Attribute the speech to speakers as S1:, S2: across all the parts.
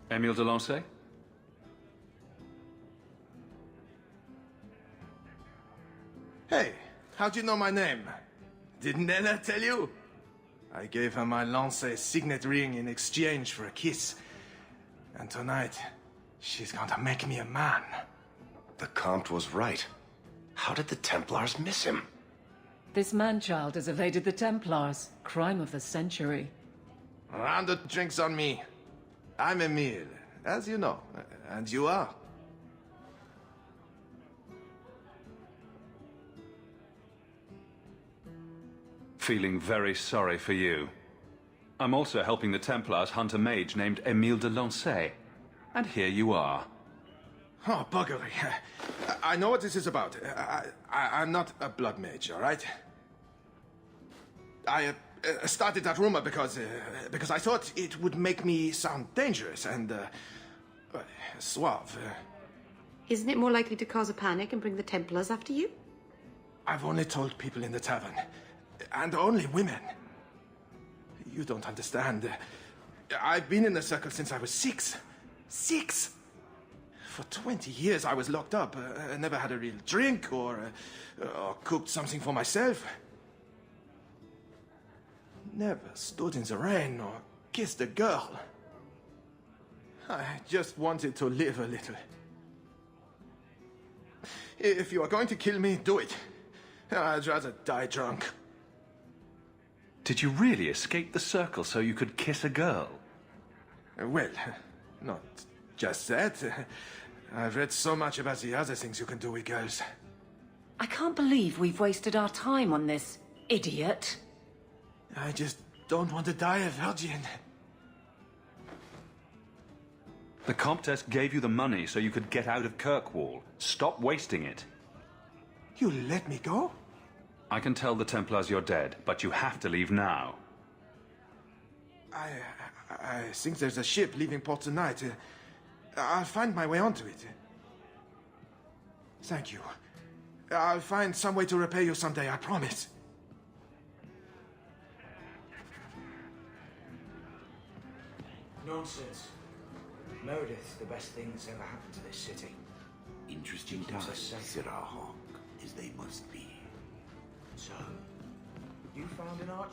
S1: Emile de Lancey?
S2: Hey, how'd you know my name? Didn't Nella tell you? I gave her my Lancey signet ring in exchange for a kiss. And tonight, she's going to make me a man.
S3: The Comte was right. How did the Templars miss him?
S4: This man-child has evaded the Templars. Crime of the century.
S2: A round of drinks on me. I'm Emile, as you know. And you are?
S1: Feeling very sorry for you. I'm also helping the Templars hunt a mage named Emile de Lancey. And here you are.
S2: Oh, buggery. I know what this is about. I'm not a blood mage, all right? I started that rumor because I thought it would make me sound dangerous and suave.
S5: Isn't it more likely to cause a panic and bring the Templars after you?
S2: I've only told people in the tavern, and only women. You don't understand. I've been in the circle since I was 6. 6! For 20 years I was locked up. I never had a real drink or cooked something for myself. Never stood in the rain or kissed a girl. I just wanted to live a little. If you are going to kill me, do it. I'd rather die drunk.
S1: Did you really escape the circle so you could kiss a girl?
S2: Well, not just that. I've read so much about the other things you can do with girls.
S4: I can't believe we've wasted our time on this, idiot.
S2: I just don't want to die a virgin.
S1: The Comtesse gave you the money so you could get out of Kirkwall. Stop wasting it.
S2: You let me go?
S1: I can tell the Templars you're dead, but you have to leave now.
S2: I think there's a ship leaving port tonight. I'll find my way onto it. Thank you. I'll find some way to repay you someday, I promise.
S6: Nonsense. Meredith, the best thing that's ever happened to this city.
S7: Interesting
S6: Keeps us
S7: times,
S6: safe.
S7: Sirrah Hawk, as they must be.
S6: So, you found an art?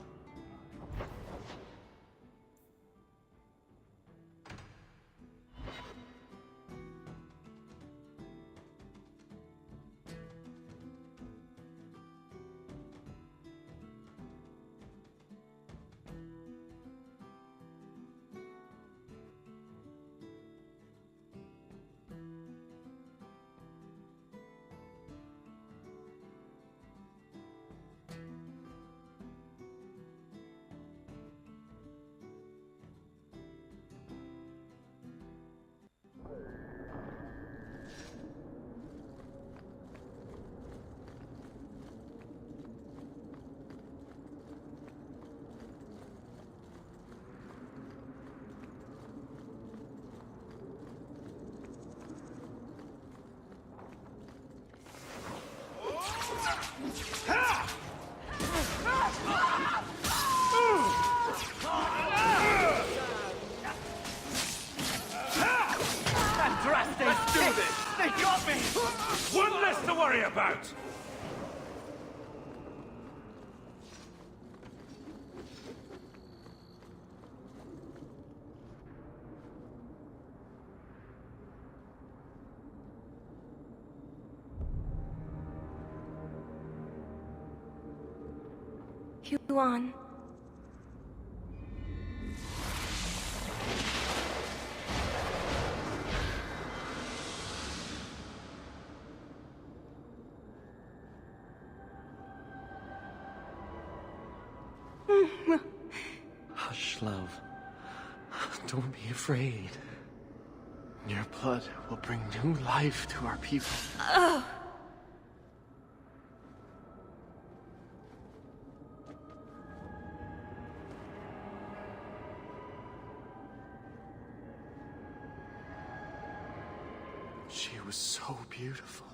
S1: Let's do this! They got me! One less to worry about!
S8: Huan.
S9: Hush, love. Don't be afraid. Your blood will bring new life to our people. She was so beautiful.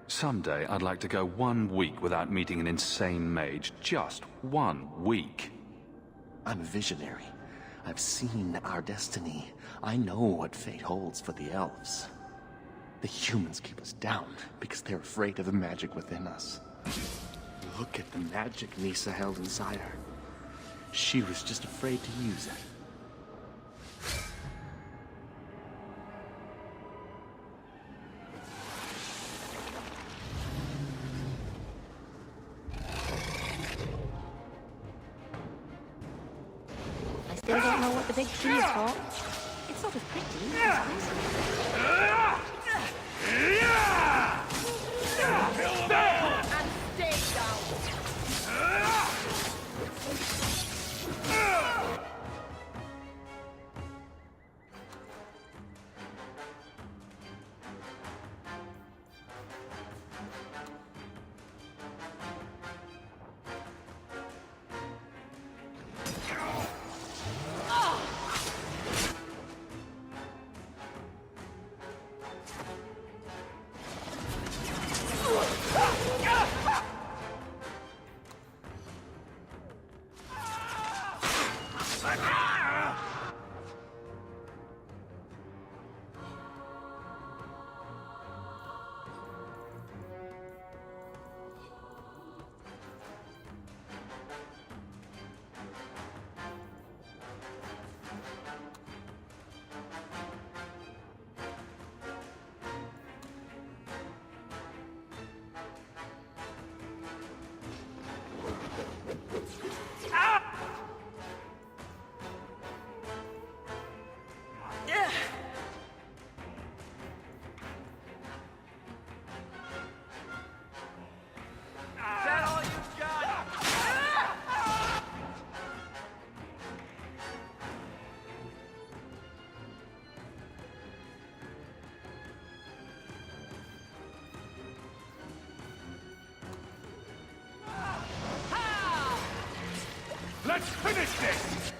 S1: Someday, I'd like to go 1 week without meeting an insane mage. Just 1 week.
S9: I'm a visionary. I've seen our destiny. I know what fate holds for the elves. The humans keep us down because they're afraid of the magic within us. Look at the magic Nisa held inside her. She was just afraid to use it.
S5: I still don't know what the big tree is for. It's sort of pretty, I suppose.
S1: Let's finish this!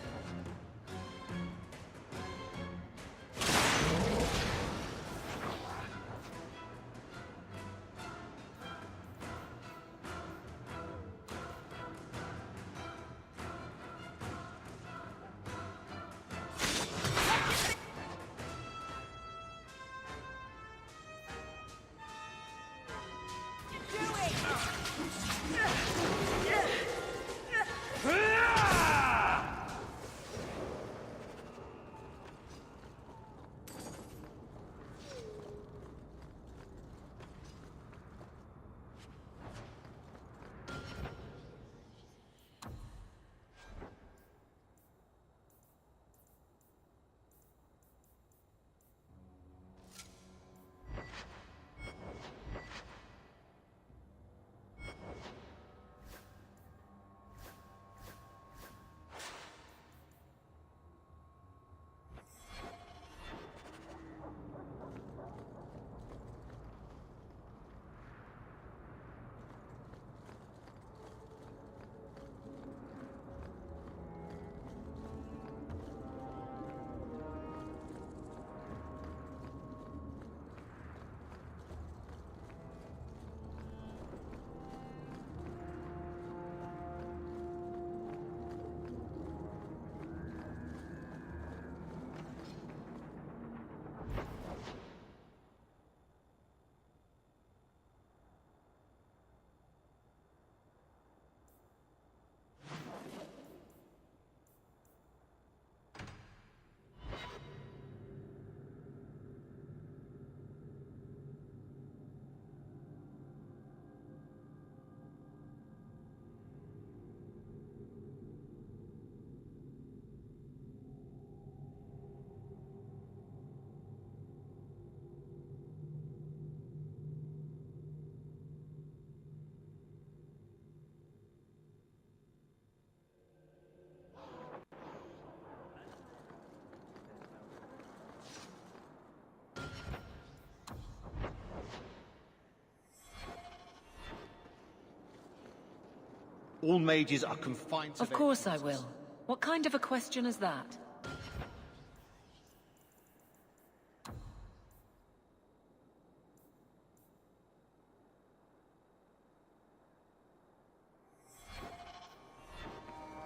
S8: All mages are confined to
S4: Of course I will. What kind of a question is that?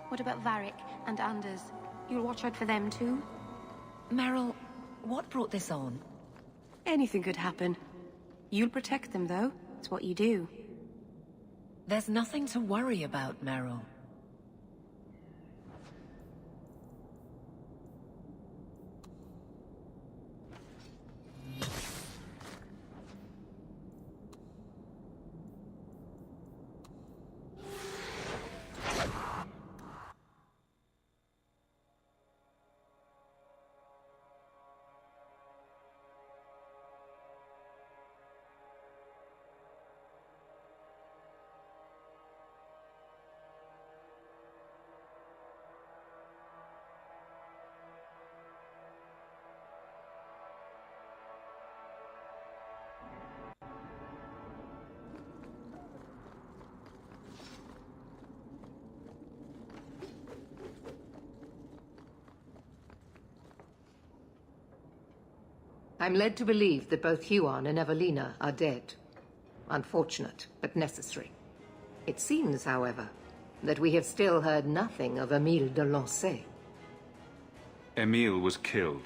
S5: What about Varric and Anders? You'll watch out for them too?
S4: Meryl, what brought this on?
S5: Anything could happen. You'll protect them, though. It's what you do.
S4: There's nothing to worry about, Meryl.
S10: I'm led to believe that both Huon and Evelina are dead. Unfortunate, but necessary. It seems, however, that we have still heard nothing of Emile de Lancey.
S1: Emile was killed.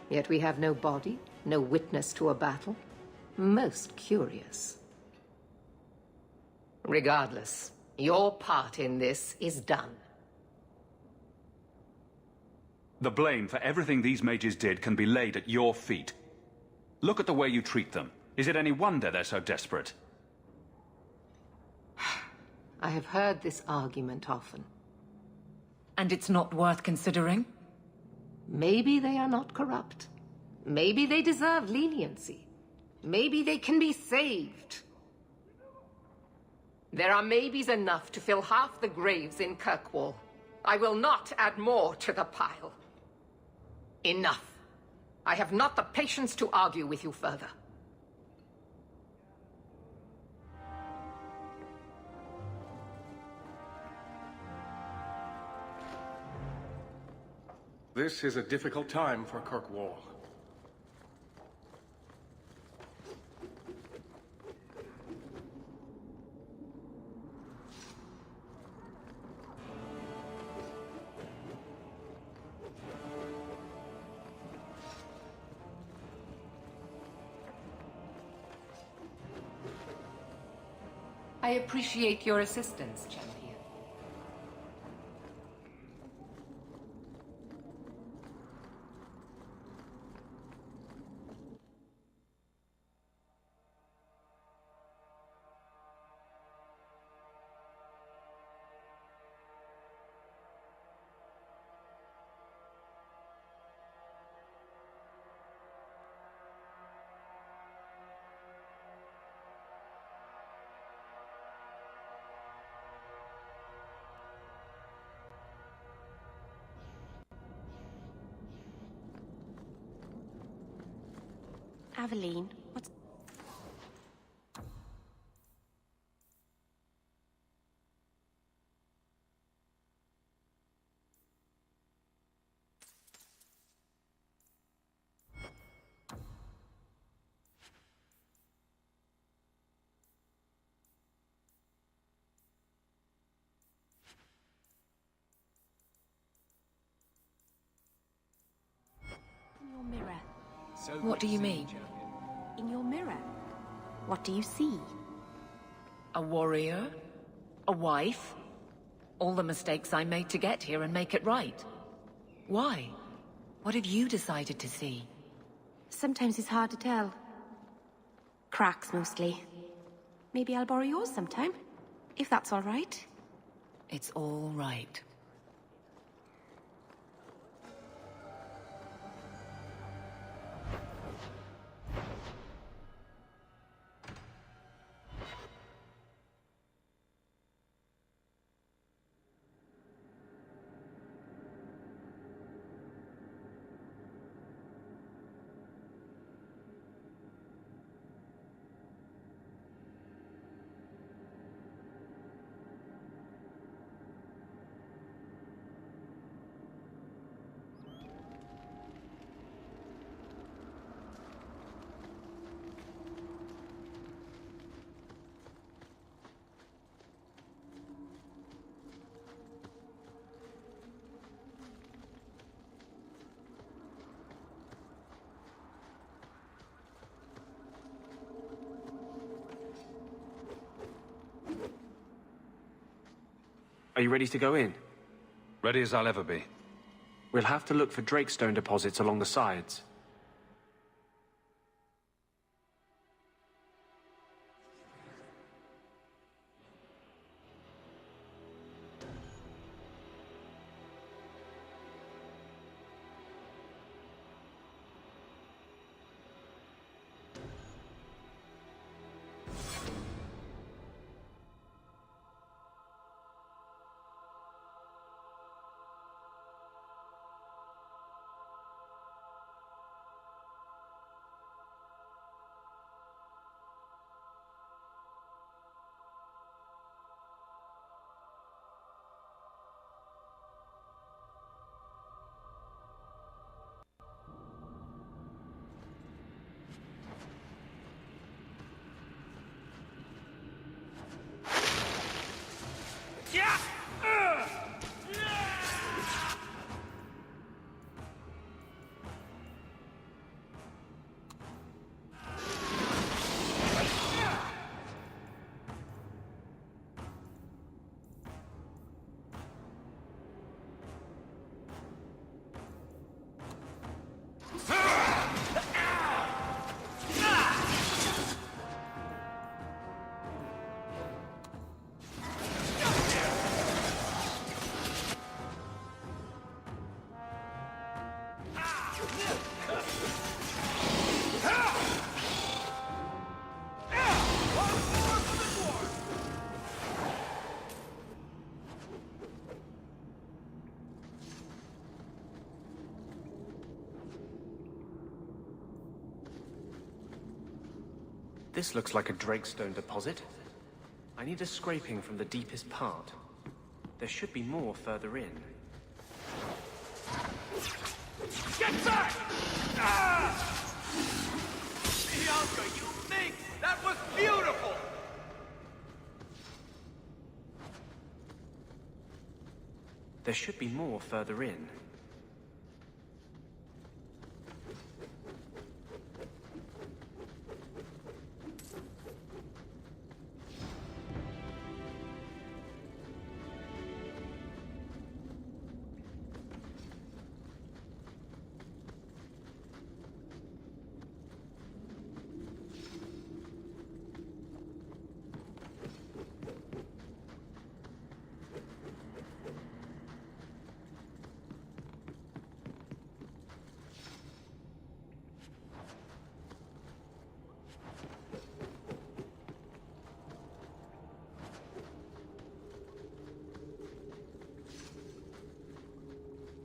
S10: Yet we have no body, no witness to a battle. Most curious. Regardless, your part in this is done.
S1: The blame for everything these mages did can be laid at your feet. Look at the way you treat them. Is it any wonder they're so desperate?
S10: I have heard this argument often.
S4: And it's not worth considering?
S10: Maybe they are not corrupt. Maybe they deserve leniency. Maybe they can be saved. There are maybes enough to fill half the graves in Kirkwall. I will not add more to the pile. Enough. I have not the patience to argue with you further.
S2: This is a difficult time for Kirkwall.
S10: I appreciate your assistance, champion.
S5: Aveline, what's... In your mirror.
S4: What do you mean?
S5: In your mirror. What do you see?
S4: A warrior? A wife? All the mistakes I made to get here and make it right. Why? What have you decided to see?
S5: Sometimes it's hard to tell. Cracks, mostly. Maybe I'll borrow yours sometime, if that's all right.
S4: It's all right.
S11: Are you ready to go in?
S1: Ready as I'll ever be.
S11: We'll have to look for Drakestone deposits along the sides. This looks like a Drakestone deposit. I need a scraping from the deepest part. There should be more further in.
S12: Get back! Ah! Bianca, you think that was beautiful!
S11: There should be more further in.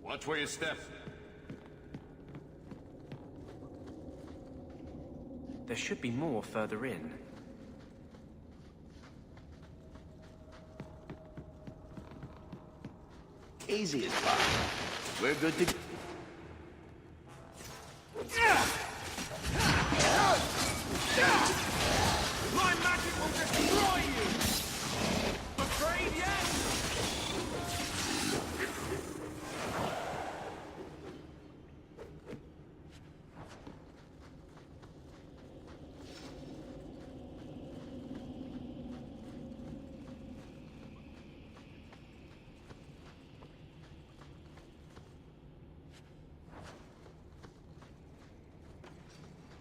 S12: Watch where you step.
S11: There should be more further in.
S7: Easy as pie. We're good to go.
S12: My magic will destroy you! Afraid yet?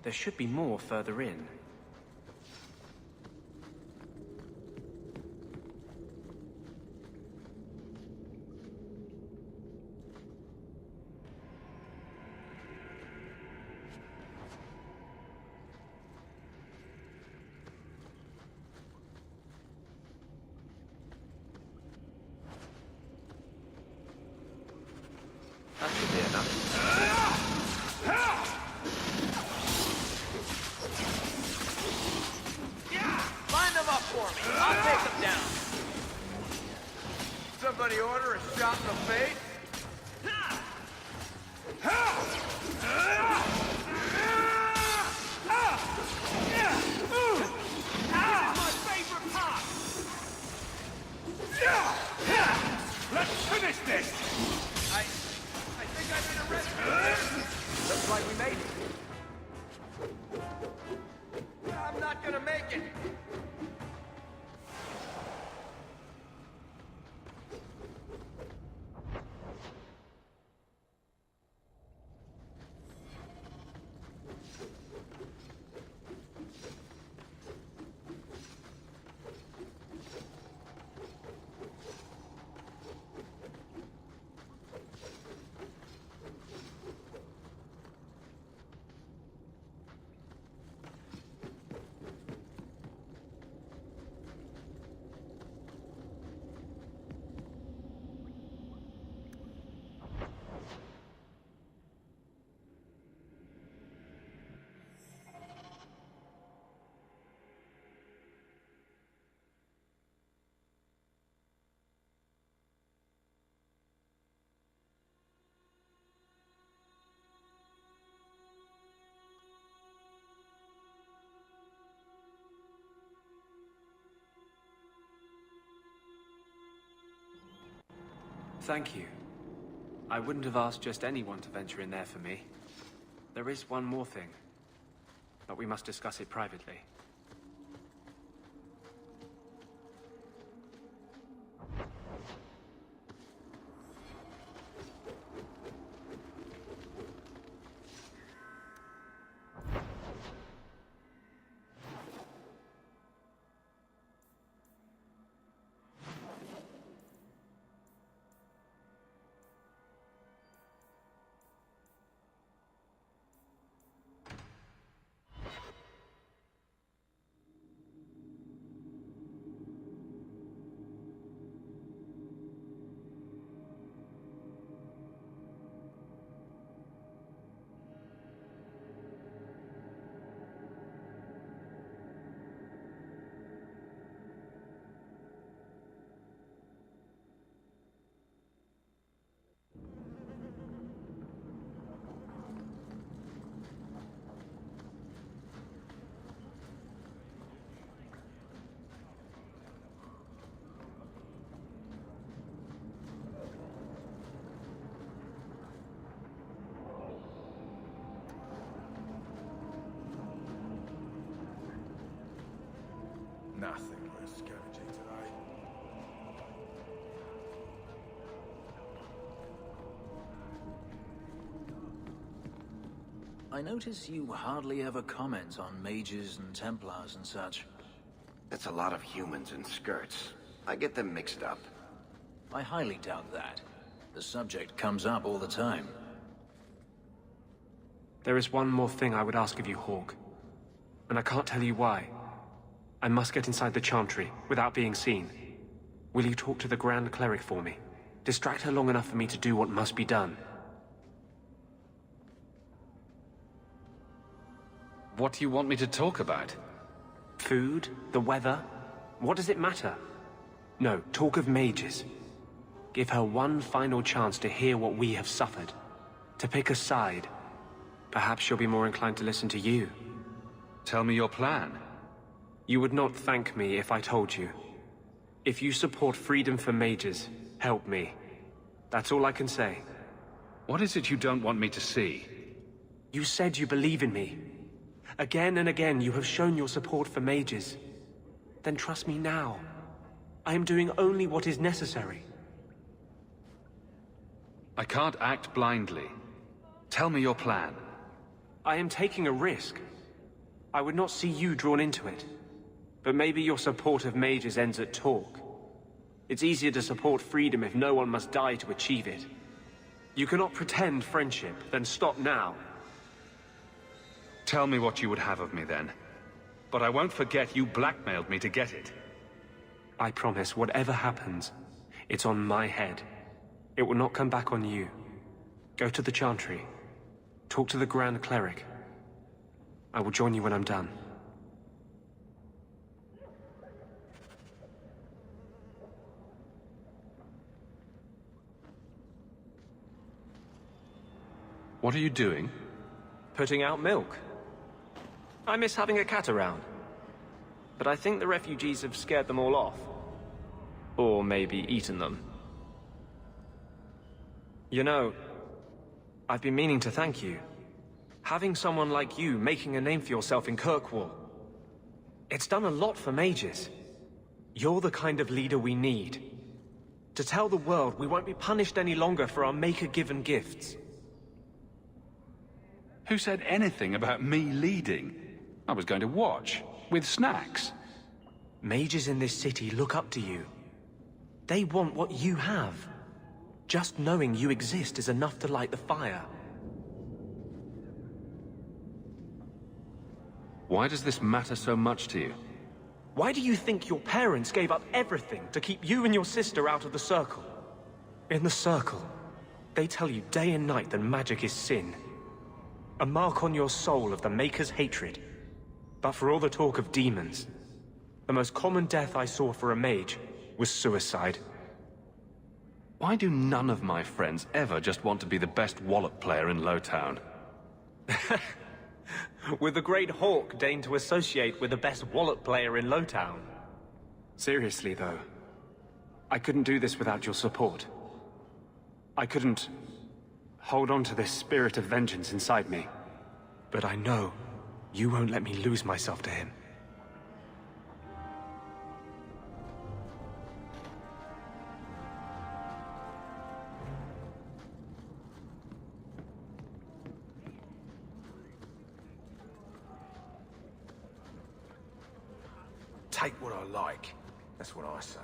S11: There should be more further in.
S9: That should be enough.
S12: Line them up for me. I'll take them down. Somebody order a shot in the face? My favorite part. Let's finish this. I think I'm in a rescue. Looks like we made it. I'm not gonna make it.
S11: Thank you. I wouldn't have asked just anyone to venture in there for me. There is one more thing, but we must discuss it privately.
S2: Nothing worth scavenging today.
S13: I notice you hardly ever comment on mages and Templars and such.
S3: It's a lot of humans in skirts. I get them mixed up.
S13: I highly doubt that. The subject comes up all the time.
S11: There is one more thing I would ask of you, Hawke. And I can't tell you why. I must get inside the Chantry, without being seen. Will you talk to the Grand Cleric for me? Distract her long enough for me to do what must be done.
S1: What do you want me to talk about?
S11: Food? The weather? What does it matter? No, talk of mages. Give her one final chance to hear what we have suffered. To pick a side. Perhaps she'll be more inclined to listen to you.
S1: Tell me your plan.
S11: You would not thank me if I told you. If you support freedom for mages, help me. That's all I can say.
S1: What is it you don't want me to see?
S11: You said you believe in me. Again and again you have shown your support for mages. Then trust me now. I am doing only what is necessary.
S1: I can't act blindly. Tell me your plan.
S11: I am taking a risk. I would not see you drawn into it. But maybe your support of mages ends at talk. It's easier to support freedom if no one must die to achieve it. You cannot pretend friendship, then stop now.
S1: Tell me what you would have of me then. But I won't forget you blackmailed me to get it.
S11: I promise, whatever happens, it's on my head. It will not come back on you. Go to the Chantry. Talk to the Grand Cleric. I will join you when I'm done.
S1: What are you doing?
S11: Putting out milk. I miss having a cat around. But I think the refugees have scared them all off. Or maybe eaten them. You know, I've been meaning to thank you. Having someone like you making a name for yourself in Kirkwall. It's done a lot for mages. You're the kind of leader we need. To tell the world we won't be punished any longer for our Maker-given gifts.
S1: Who said anything about me leading? I was going to watch, with snacks.
S11: Mages in this city look up to you. They want what you have. Just knowing you exist is enough to light the fire.
S1: Why does this matter so much to you?
S11: Why do you think your parents gave up everything to keep you and your sister out of the Circle? In the Circle, they tell you day and night that magic is sin. A mark on your soul of the Maker's hatred. But for all the talk of demons, the most common death I saw for a mage was suicide.
S1: Why do none of my friends ever just want to be the best wallet player in Lowtown?
S11: With the great Hawke deigned to associate with the best wallet player in Lowtown. Seriously though, I couldn't do this without your support. I couldn't hold on to this spirit of vengeance inside me. But I know you won't let me lose myself to him.
S2: Take what I like. That's what I say.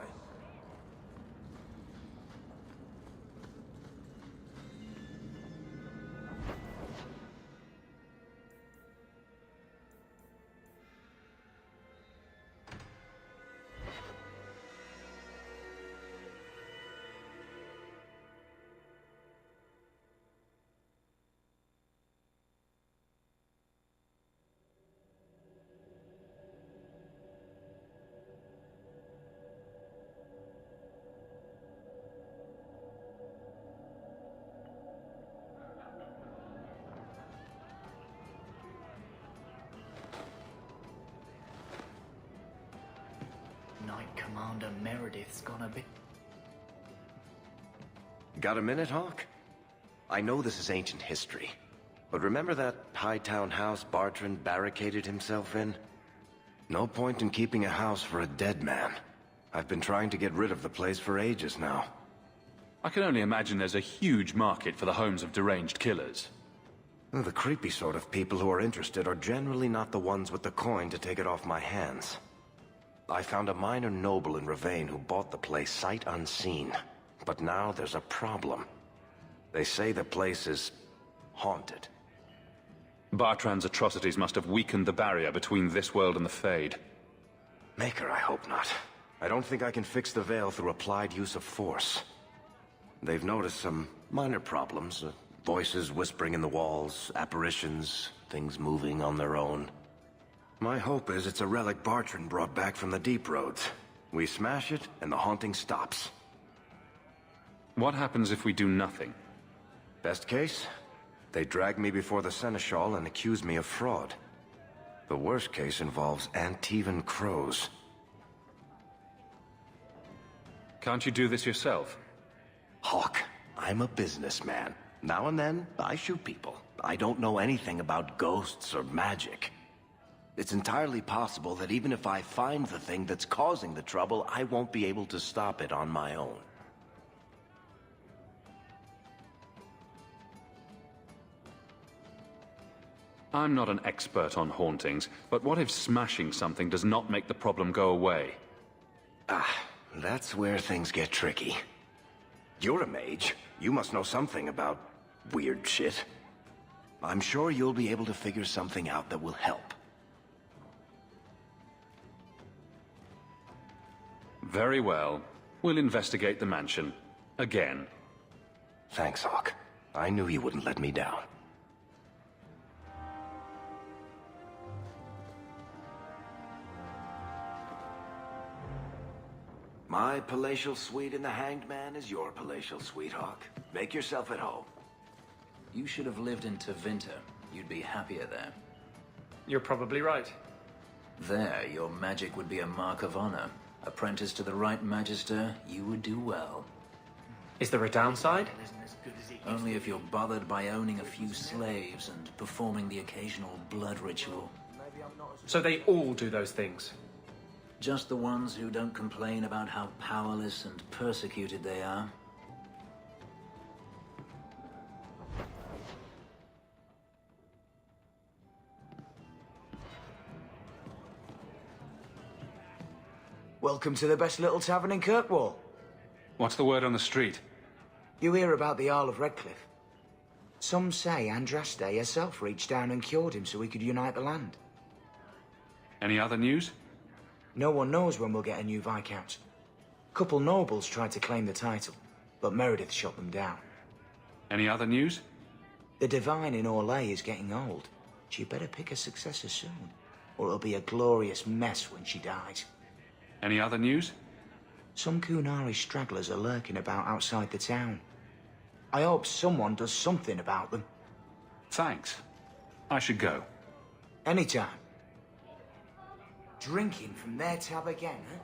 S13: Knight Commander Meredith's gone a bit...
S3: Got a minute, Hawk? I know this is ancient history, but remember that Hightown house Bartrand barricaded himself in? No point in keeping a house for a dead man. I've been trying to get rid of the place for ages now.
S1: I can only imagine there's a huge market for the homes of deranged killers.
S3: Well, the creepy sort of people who are interested are generally not the ones with the coin to take it off my hands. I found a minor noble in Ravane who bought the place sight unseen. But now there's a problem. They say the place is haunted.
S1: Bartrand's atrocities must have weakened the barrier between this world and the Fade.
S3: Maker, I hope not. I don't think I can fix the veil through applied use of force. They've noticed some minor problems. Voices whispering in the walls, apparitions, things moving on their own. My hope is it's a relic Bartrand brought back from the Deep Roads. We smash it, and the haunting stops.
S1: What happens if we do nothing?
S3: Best case, they drag me before the Seneschal and accuse me of fraud. The worst case involves Antivan crows.
S1: Can't you do this yourself?
S3: Hawk, I'm a businessman. Now and then, I shoot people. I don't know anything about ghosts or magic. It's entirely possible that even if I find the thing that's causing the trouble, I won't be able to stop it on my own.
S1: I'm not an expert on hauntings, but what if smashing something does not make the problem go away?
S3: That's where things get tricky. You're a mage. You must know something about weird shit. I'm sure you'll be able to figure something out that will help.
S1: Very well. We'll investigate the mansion. Again.
S3: Thanks, Hawk. I knew you wouldn't let me down. My palatial suite in the Hanged Man is your palatial suite, Hawk. Make yourself at home.
S13: You should have lived in Tevinter. You'd be happier there.
S11: You're probably right.
S13: There, your magic would be a mark of honor. Apprentice to the right Magister, you would do well.
S11: Is there a downside?
S13: Only if you're bothered by owning a few slaves and performing the occasional blood ritual.
S11: So they all do those things?
S13: Just the ones who don't complain about how powerless and persecuted they are.
S6: Welcome to the best little tavern in Kirkwall.
S1: What's the word on the street?
S6: You hear about the Jarl of Redcliffe? Some say Andraste herself reached down and cured him so he could unite the land.
S1: Any other news?
S6: No one knows when we'll get a new Viscount. Couple nobles tried to claim the title, but Meredith shot them down.
S1: Any other news?
S6: The Divine in Orlais is getting old. She better pick a successor soon, or it'll be a glorious mess when she dies.
S1: Any other news?
S6: Some Kunari stragglers are lurking about outside the town. I hope someone does something about them.
S1: Thanks. I should go.
S6: Anytime. Drinking from their tab again, huh?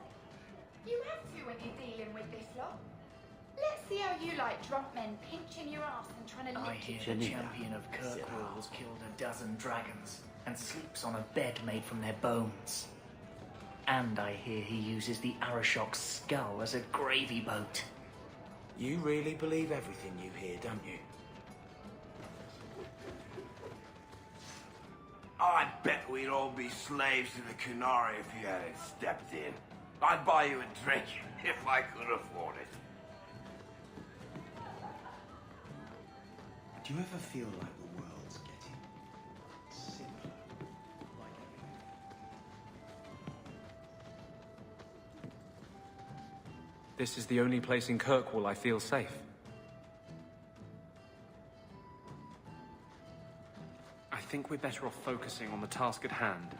S14: You have to when you're dealing with this lot. Let's see how you like drunk men pinching your ass and trying to
S13: I
S14: lick you.
S13: hear the champion of Kirkwall has killed a dozen dragons and sleeps on a bed made from their bones. And I hear he uses the Arashok's skull as a gravy boat.
S6: You really believe everything you hear, don't you?
S7: I bet we'd all be slaves to the Qunari if you hadn't stepped in. I'd buy you a drink if I could afford it.
S15: Do you ever feel like the world's getting simpler? Like everything?
S11: This is the only place in Kirkwall I feel safe. I think we're better off focusing on the task at hand.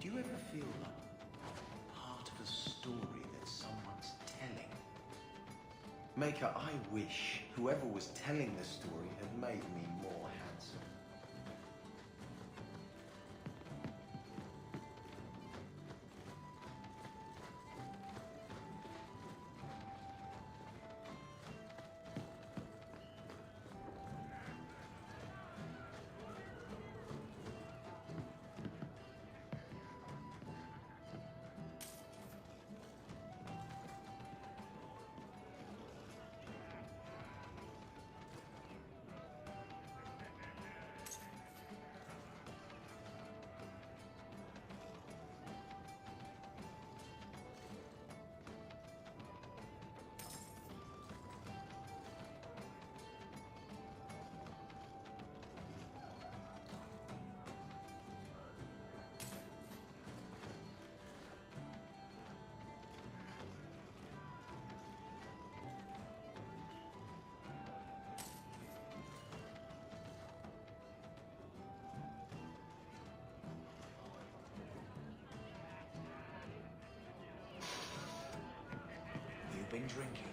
S15: Do you ever feel like part of a story that someone's telling? Maker, I wish whoever was telling the story had made me more handsome.
S6: Been drinking.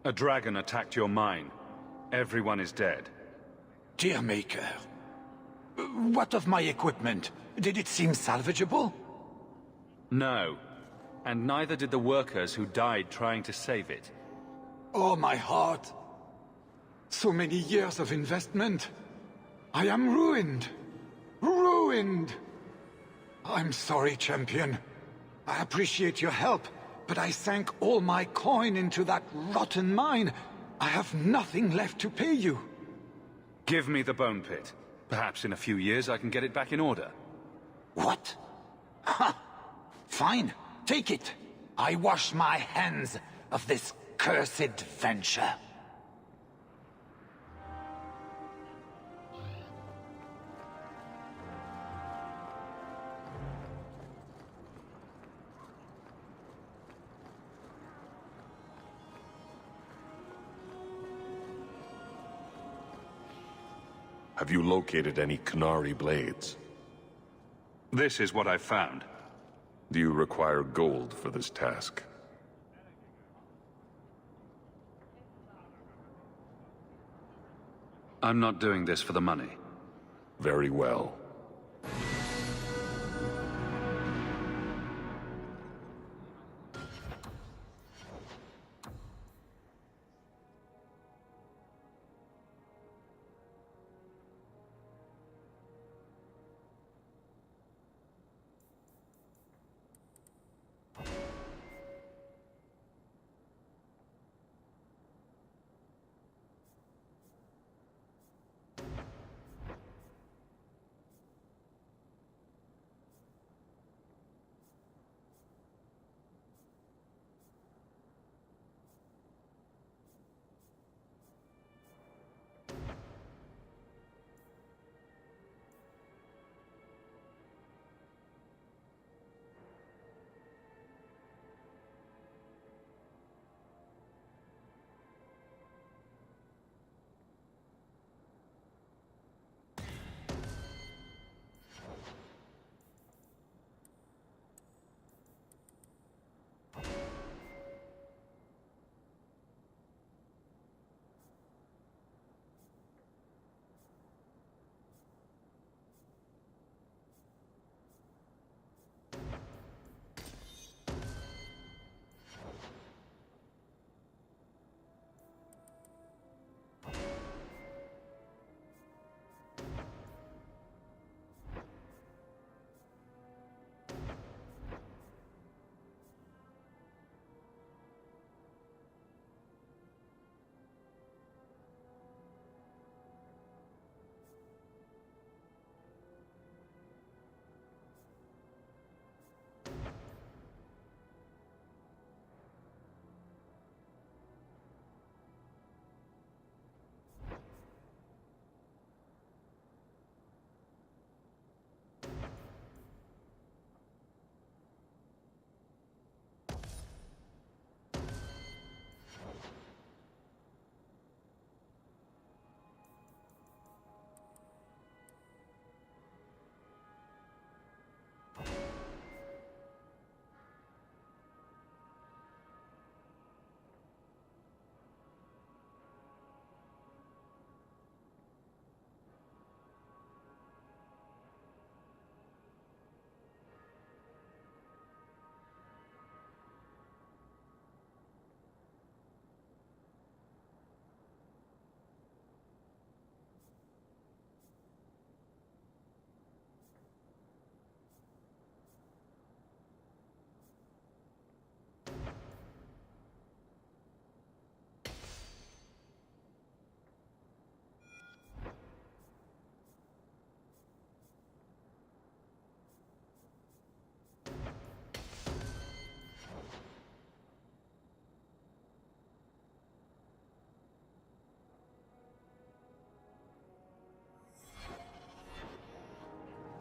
S1: A dragon attacked your mine. Everyone is dead.
S16: Dear Maker, what of my equipment? Did it seem salvageable?
S1: No. And neither did the workers who died trying to save it.
S16: Oh, my heart. So many years of investment. I am ruined. Ruined! I'm sorry, champion. I appreciate your help, but I sank all my coin into that rotten mine. I have nothing left to pay you.
S1: Give me the bone pit. Perhaps in a few years I can get it back in order.
S16: What? Ha! Fine, take it. I wash my hands of this cursed venture.
S17: Have you located any Qunari blades?
S1: This is what I found.
S17: Do you require gold for this task?
S1: I'm not doing this for the money.
S17: Very well.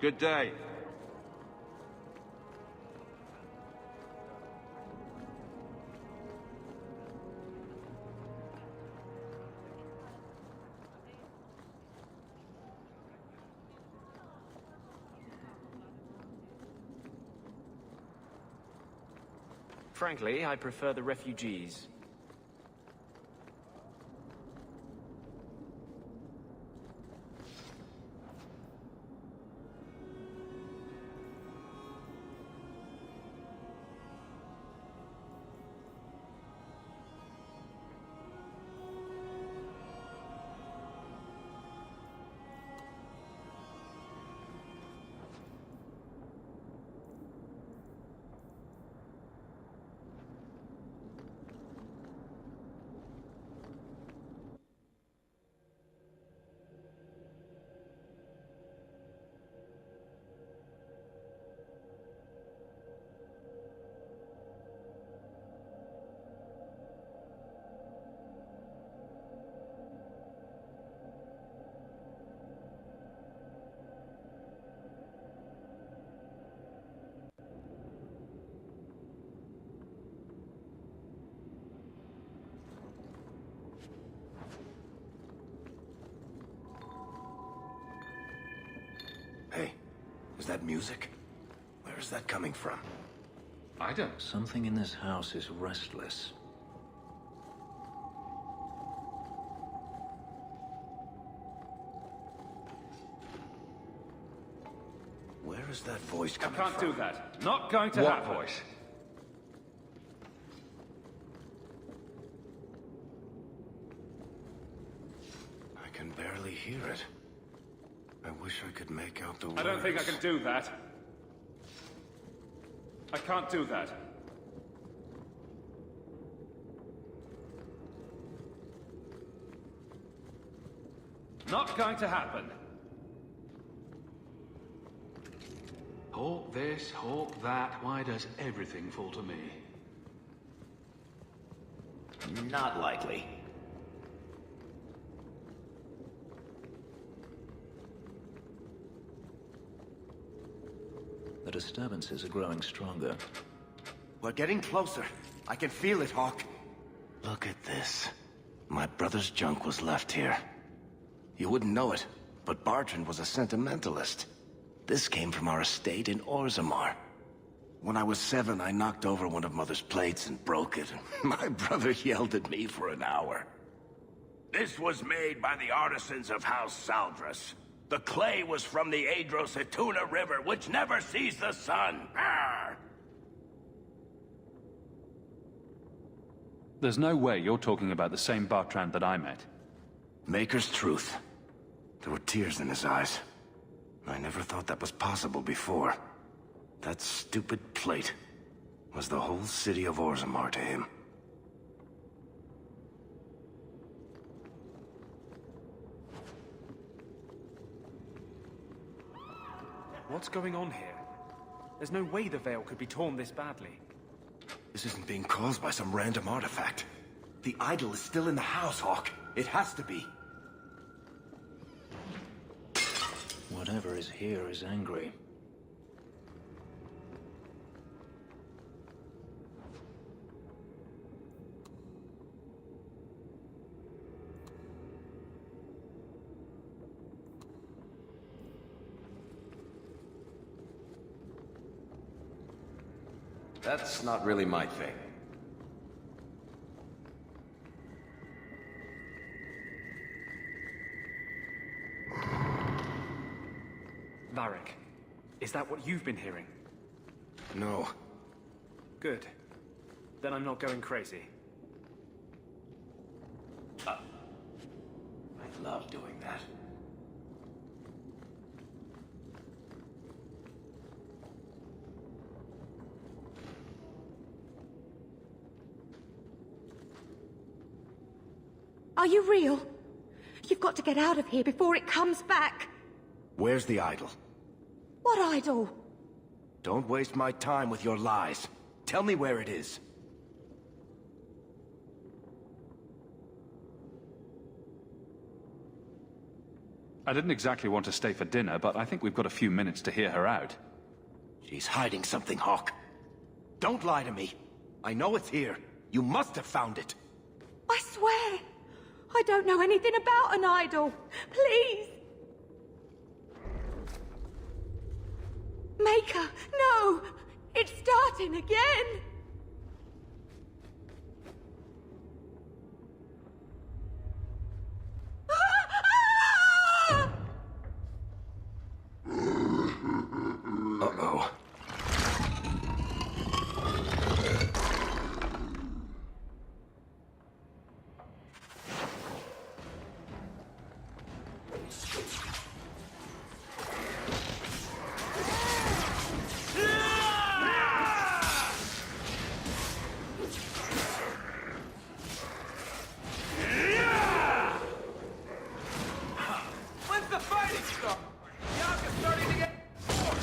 S1: Good day.
S11: Frankly, I prefer the refugees.
S3: that music? Where is that coming from?
S1: I don't.
S18: Something in this house is restless.
S3: Where is that voice
S1: I
S3: coming
S1: can't
S3: from?
S1: do that. Not going to
S3: What
S1: happen.
S3: voice? I can barely hear it. I wish I could make out the words.
S1: I don't think I can do that. I can't do that. Not going to happen.
S19: Hawk this, hawk that. Why does everything fall to me?
S6: Not likely.
S18: The disturbances are growing stronger.
S3: We're getting closer. I can feel it, Hawk. Look at this. My brother's junk was left here. You wouldn't know it, but Bartrand was a sentimentalist. This came from our estate in Orzammar. When I was 7, I knocked over one of Mother's plates and broke it. My brother yelled at me for an hour.
S7: This was made by the artisans of House Saldras. The clay was from the Adro-Setuna River, which never sees the sun. Arr!
S1: There's no way you're talking about the same Bartrand that I met.
S3: Maker's truth. There were tears in his eyes. I never thought that was possible before. That stupid plate was the whole city of Orzammar to him.
S11: What's going on here? There's no way the veil could be torn this badly.
S3: This isn't being caused by some random artifact. The idol is still in the house, Hawk. It has to be.
S18: Whatever is here is angry.
S3: That's not really my thing.
S11: Varric, is that what you've been hearing?
S3: No.
S11: Good. Then I'm not going crazy.
S3: I love doing that.
S5: Are you real? You've got to get out of here before it comes back.
S3: Where's the idol?
S5: What idol?
S3: Don't waste my time with your lies. Tell me where it is.
S1: I didn't exactly want to stay for dinner, but I think we've got a few minutes to hear her out.
S3: She's hiding something, Hawk. Don't lie to me. I know it's here. You must have found it.
S5: I swear, I don't know anything about an idol. Please. Maker, no! It's starting again!
S3: Uh-oh.
S12: When's the fighting start? Yaka's starting to get bored.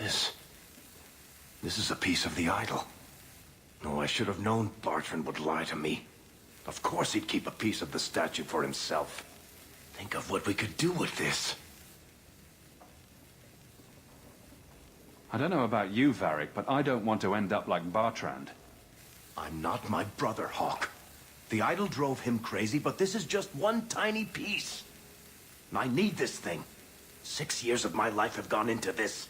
S3: This is a piece of the idol. Oh, I should have known Bartrand would lie to me. Of course he'd keep a piece of the statue for himself. Think of what we could do with this.
S1: I don't know about you, Varric, but I don't want to end up like Bartrand.
S3: I'm not my brother, Hawk. The idol drove him crazy, but this is just one tiny piece. I need this thing. 6 years of my life have gone into this.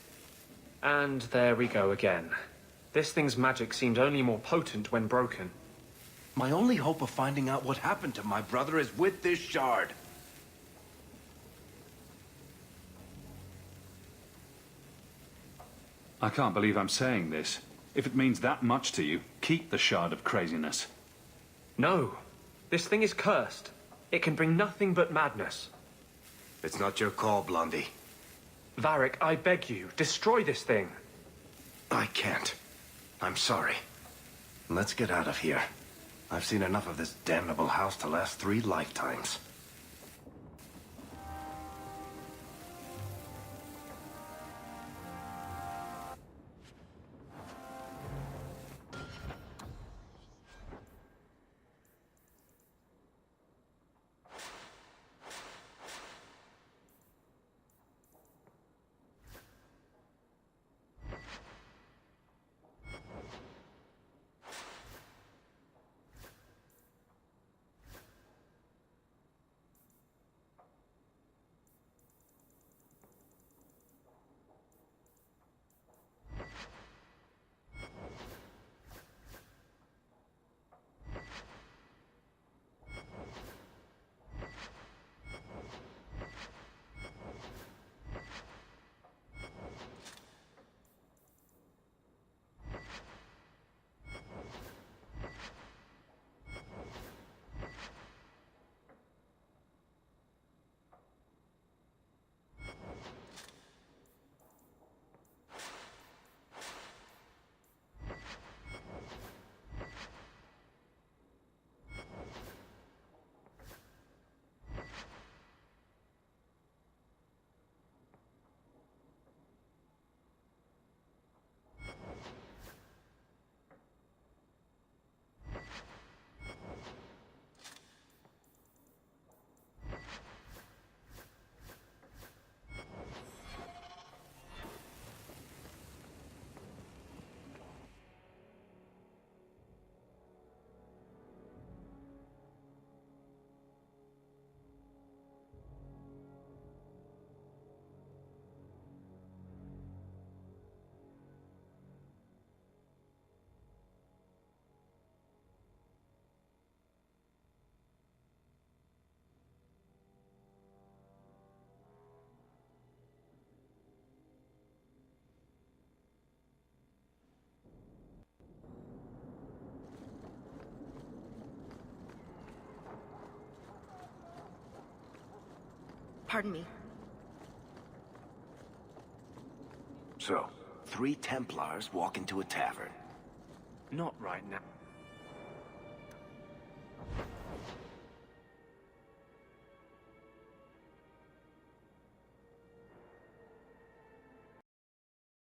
S11: And there we go again. This thing's magic seemed only more potent when broken.
S3: My only hope of finding out what happened to my brother is with this shard.
S1: I can't believe I'm saying this. If it means that much to you, keep the Shard of Craziness.
S11: No. This thing is cursed. It can bring nothing but madness.
S3: It's not your call, Blondie.
S11: Varric, I beg you, destroy this thing.
S3: I can't. I'm sorry. Let's get out of here. I've seen enough of this damnable house to last 3 lifetimes.
S5: Pardon me.
S3: So, 3 Templars walk into a tavern.
S11: Not right now.